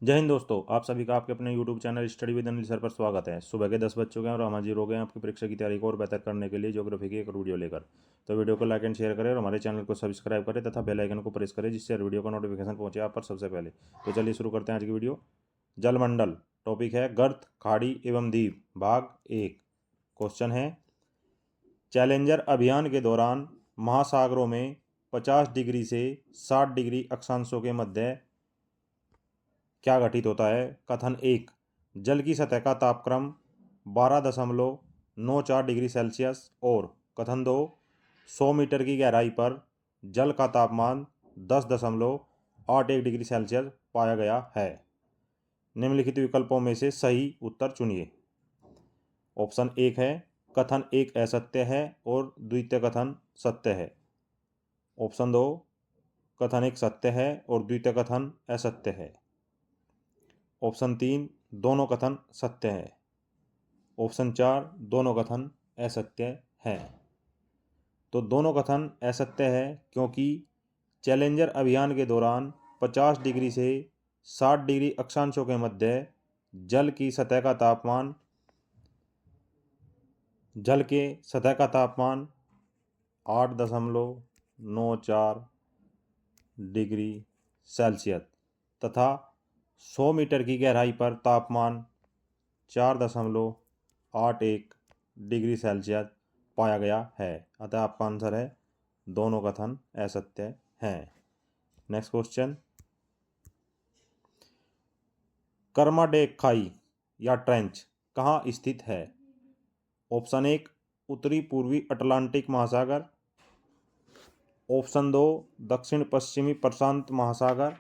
जय हिंद दोस्तों, आप सभी का आपके अपने YouTube channel study with Anil sir पर स्वागत है। सुबह के 10 बज चुके हैं और हम हाजिर हो गए हैं आपकी परीक्षा की तैयारी को और बेहतर करने के लिए ज्योग्राफी की एक वीडियो लेकर। तो वीडियो को लाइक एंड शेयर करें और हमारे चैनल को सब्सक्राइब करें तथा बेल आइकन को प्रेस करें जिससे हर वीडियो का नोटिफिकेशन पहुंचे आप पर सबसे पहले। तो चलिए शुरू करते हैं आज की वीडियो। जलमंडल टॉपिक है गर्त, खाड़ी एवं द्वीप, भाग 1। क्वेश्चन है, चैलेंजर अभियान के दौरान महासागरों में 50 डिग्री से 60 डिग्री अक्षांशों के मध्य क्या घटित होता है? कथन 1, जल की सतह का तापक्रम 12.94 डिग्री सेल्सियस और कथन 2, 100 मीटर की गहराई पर जल का तापमान 10.81 डिग्री सेल्सियस पाया गया है। निम्नलिखित विकल्पों में से सही उत्तर चुनिए। ऑप्शन 1 है कथन 1 असत्य है और द्वितीय कथन सत्य है। ऑप्शन 2, कथन 1 सत्य है और द्वितीय कथन असत्य है। ऑप्शन 3, दोनों कथन सत्य है। ऑप्शन 4, दोनों कथन असत्य हैं। तो दोनों कथन असत्य है क्योंकि चैलेंजर अभियान के दौरान 50 डिग्री से 60 डिग्री अक्षांशों के मध्य जल की सतह का तापमान 8.94 डिग्री सेल्सियस तथा 100 मीटर की गहराई पर तापमान 4.81 डिग्री सेल्सियस पाया गया है। अतः आपका आंसर है दोनों कथन असत्य हैं। नेक्स्ट क्वेश्चन, कर्माडेक खाई या ट्रेंच कहाँ स्थित है? ऑप्शन 1, उत्तरी पूर्वी अटलांटिक महासागर। ऑप्शन 2, दक्षिण पश्चिमी प्रशांत महासागर।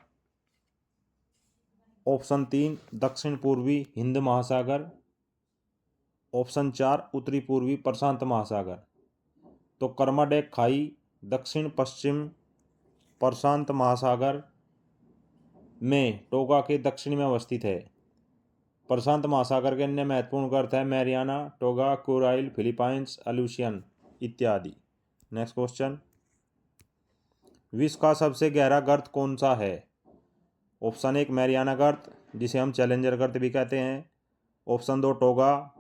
ऑप्शन 3, दक्षिण पूर्वी हिंद महासागर। ऑप्शन 4, उत्तरी पूर्वी प्रशांत महासागर। तो कर्माडेक खाई दक्षिण पश्चिम प्रशांत महासागर में टोगा के दक्षिण में अवस्थित है। प्रशांत महासागर के अन्य महत्वपूर्ण गर्त है मैरियाना, टोगा, कुराइल, फिलीपाइंस, अल्यूशियन इत्यादि। नेक्स्ट क्वेश्चन, विश्व का सबसे गहरा गर्त कौन सा है? ऑप्शन 1, मैरियाना गर्त जिसे हम चैलेंजर गर्त भी कहते हैं। Option 2, toga.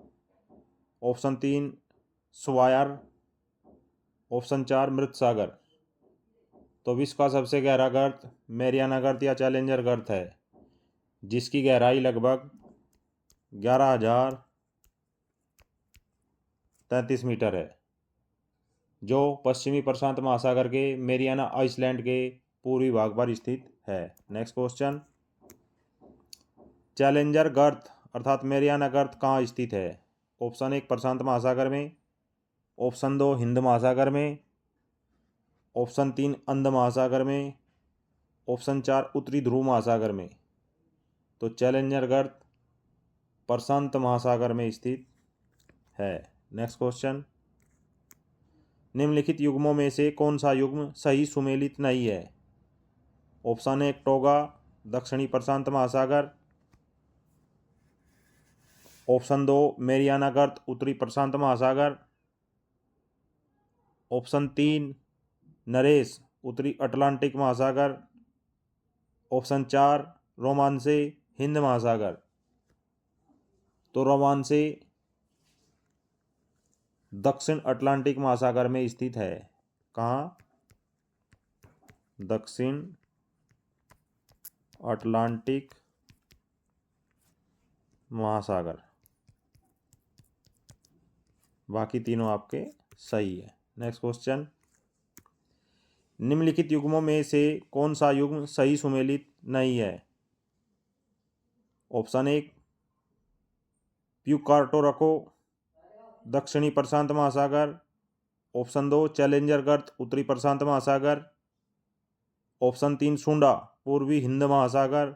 ऑप्शन 3, स्वायर। ऑप्शन 4, मृत सागर। तो विश्व का सबसे गहरा गर्त मैरियाना गर्त या चैलेंजर गर्त है जिसकी गहराई लगभग 11,033 मीटर है, जो पश्चिमी प्रशांत महासागर के मैरियाना आइसलैंड के पूर्वी भाग पर स्थित है। नेक्स्ट क्वेश्चन, चैलेंजर गर्त अर्थात मैरियाना गर्त कहाँ स्थित है? ऑप्शन 1, प्रशांत महासागर में। ऑप्शन 2, हिंद महासागर में। ऑप्शन 3, अंध महासागर में। ऑप्शन 4, उत्तरी ध्रुव महासागर में। तो चैलेंजर गर्त प्रशांत महासागर में स्थित है। नेक्स्ट क्वेश्चन, निम्नलिखित युग्मों में से कौन सा युग्म सही सुमेलित नहीं है? ऑप्शन 1, टोगा दक्षिणी प्रशांत महासागर। ऑप्शन 2, मैरियाना गर्त उत्तरी प्रशांत महासागर। ऑप्शन 3, नरेश उत्तरी अटलांटिक महासागर। ऑप्शन 4, रोमांसे हिंद महासागर। तो रोमांसे दक्षिण अटलांटिक महासागर में स्थित है। कहाँ? दक्षिण अटलांटिक महासागर। बाकी तीनों आपके सही है। नेक्स्ट क्वेश्चन, निम्नलिखित युग्मों में से कौन सा युग्म सही सुमेलित नहीं है? ऑप्शन 1, प्यूकार्टोरको दक्षिणी प्रशांत महासागर। ऑप्शन 2, चैलेंजर गर्त उत्तरी प्रशांत महासागर। ऑप्शन 3, सुंडा पूर्वी हिंद महासागर।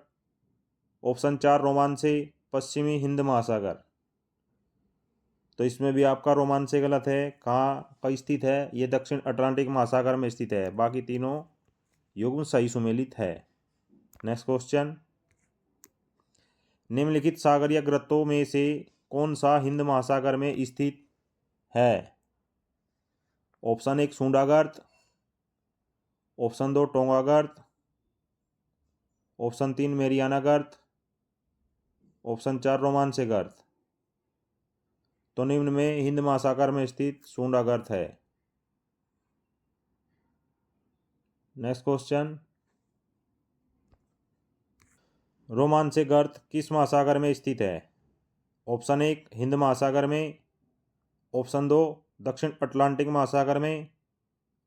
ऑप्शन 4, रोमांसे पश्चिमी हिंद महासागर। तो इसमें भी आपका रोमांसे गलत है। कहाँ पर स्थित है? ये दक्षिण अटलांटिक महासागर में स्थित है। बाकी तीनों युग्म सही सुमेलित है। नेक्स्ट क्वेश्चन, निम्नलिखित सागरीय गर्तों में से कौन सा हिंद महासागर में स्थित है? ऑप्शन 1, सुंडा गर्त। ऑप्शन 2, टोंगा गर्त। ऑप्शन 3, मैरियाना गर्त। ऑप्शन 4 रोमांसिक गर्त। तो निम्न में हिंद महासागर में स्थित सूंडा गर्त है। नेक्स्ट क्वेश्चन, रोमांसिक गर्त किस महासागर में स्थित है? ऑप्शन 1 हिंद महासागर में, ऑप्शन 2 दक्षिण अटलांटिक महासागर में,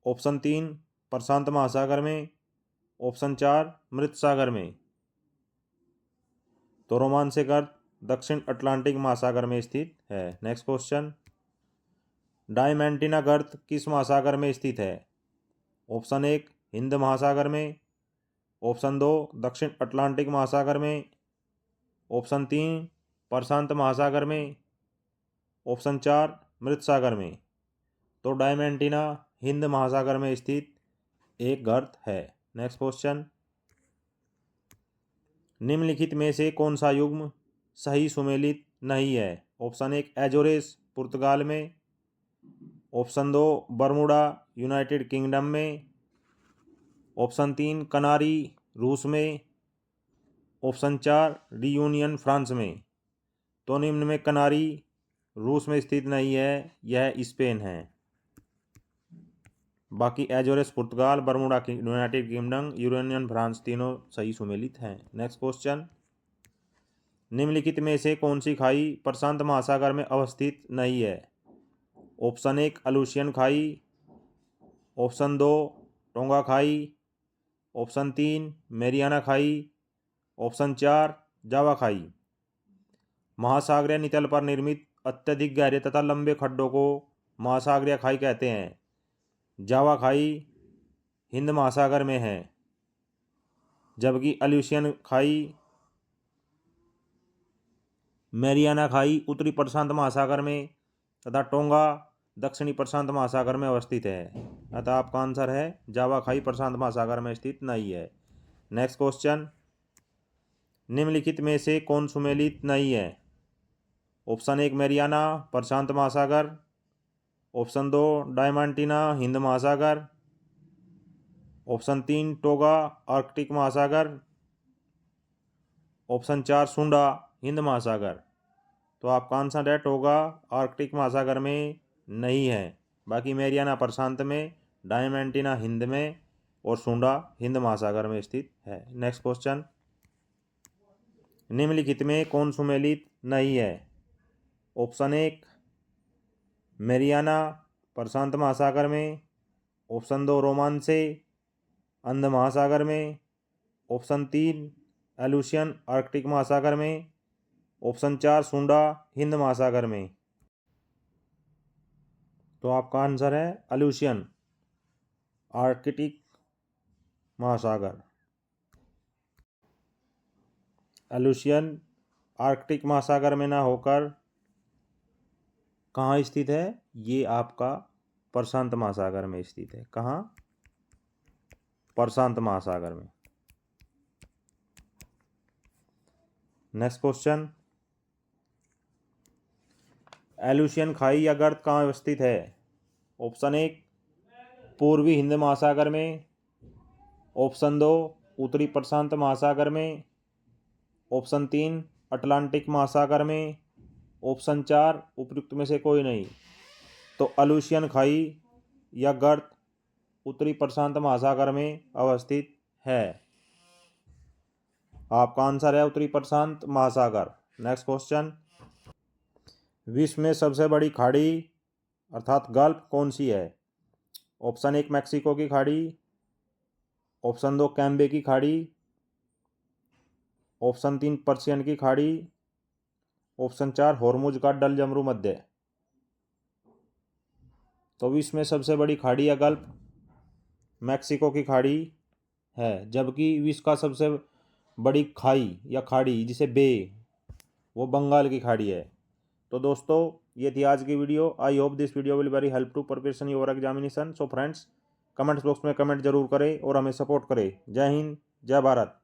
ऑप्शन 3 प्रशांत महासागर में, ऑप्शन 4 मृत सागर में। तो रोमांसिक गर्त दक्षिण अटलांटिक महासागर में स्थित है। नेक्स्ट क्वेश्चन, डायमैंटिना गर्त किस महासागर में स्थित है? ऑप्शन 1 हिंद महासागर में, ऑप्शन 2 दक्षिण अटलांटिक महासागर में, ऑप्शन 3 प्रशांत महासागर में, ऑप्शन 4 मृत सागर में। तो डायमैंटिना हिंद महासागर में स्थित एक गर्त है। नेक्स्ट क्वेश्चन, निम्नलिखित में से कौन सा युग्म सही सुमेलित नहीं है? ऑप्शन 1 एजोरेस पुर्तगाल में, ऑप्शन 2 बरमुडा यूनाइटेड किंगडम में, ऑप्शन 3 कनारी रूस में, ऑप्शन 4 रियूनियन फ्रांस में। तो निम्न में कनारी रूस में स्थित नहीं है, यह स्पेन है। बाकी एजोरेस पुर्तगाल, बरमुडा यूनाइटेड किंगडम, यूरेनियन फ्रांस तीनों सही सुमेलित हैं। नेक्स्ट क्वेश्चन, निम्नलिखित में से कौन सी खाई प्रशांत महासागर में अवस्थित नहीं है? ऑप्शन 1 अलूशियन खाई, ऑप्शन 2 टोंगा खाई, ऑप्शन 3 मेरियाना खाई, ऑप्शन 4 जावा खाई। महासागरीय नितल पर निर्मित अत्यधिक गहरे तथा लंबे खड्डों को महासागरीय खाई कहते हैं। जावा खाई हिंद महासागर में है, जबकि अलूशियन खाई, मेरियाना खाई उत्तरी प्रशांत महासागर में तथा टोंगा दक्षिणी प्रशांत महासागर में अवस्थित है। अतः आपका आंसर है जावा खाई प्रशांत महासागर में स्थित नहीं है। नेक्स्ट क्वेश्चन, निम्नलिखित में से कौन सुमेलित नहीं है? ऑप्शन 1 मेरियाना प्रशांत महासागर, ऑप्शन 2 डायमांटिना हिंद महासागर, ऑप्शन 3 टोगा आर्कटिक महासागर, ऑप्शन 4 सुंडा हिंद महासागर। तो आपका आंसर है टोगा आर्कटिक महासागर में नहीं है, बाकी मेरियाना प्रशांत में, डायमांटिना हिंद में और सुंडा हिंद महासागर में स्थित है। नेक्स्ट क्वेश्चन, निम्नलिखित में कौन सुमेलित नहीं है? ऑप्शन 1 मेरियाना प्रशांत महासागर में, ऑप्शन 2 रोमांसे अंध महासागर में, ऑप्शन 3 एलुशियन आर्कटिक महासागर में, ऑप्शन 4 सुंडा हिंद महासागर में। तो आपका आंसर है एलुशियन आर्कटिक महासागर। एलुशियन आर्कटिक महासागर में ना होकर कहाँ स्थित है? ये आपका प्रशांत महासागर में स्थित है। कहाँ? प्रशांत महासागर में। नेक्स्ट क्वेश्चन, एलुशियन खाई या गर्त कहाँ अवस्थित है? ऑप्शन 1 पूर्वी हिंद महासागर में, ऑप्शन 2 उत्तरी प्रशांत महासागर में, ऑप्शन 3 अटलांटिक महासागर में, ऑप्शन 4 उपयुक्त में से कोई नहीं। तो एलुशियन खाई या गर्त उत्तरी प्रशांत महासागर में अवस्थित है। आपका आंसर है उत्तरी प्रशांत महासागर। नेक्स्ट क्वेश्चन, विश्व में सबसे बड़ी खाड़ी अर्थात गल्फ कौन सी है? ऑप्शन 1 मैक्सिको की खाड़ी, ऑप्शन 2 कैम्बे की खाड़ी, ऑप्शन 3 पर्शियन की खाड़ी, ऑप्शन 4 हॉर्मुज का डल जमरू मध्य। तो विश्व में सबसे बड़ी खाड़ी या गल्फ मैक्सिको की खाड़ी है, जबकि विश्व का सबसे बड़ी खाई या खाड़ी जिसे बे, वो बंगाल की खाड़ी है। तो दोस्तों ये थी आज की video. I hope this video will very help to preparation your examination. So friends, comments box में कमेंट जरूर करें और हमें सपोर्ट करें। जय हिंद, जय भारत।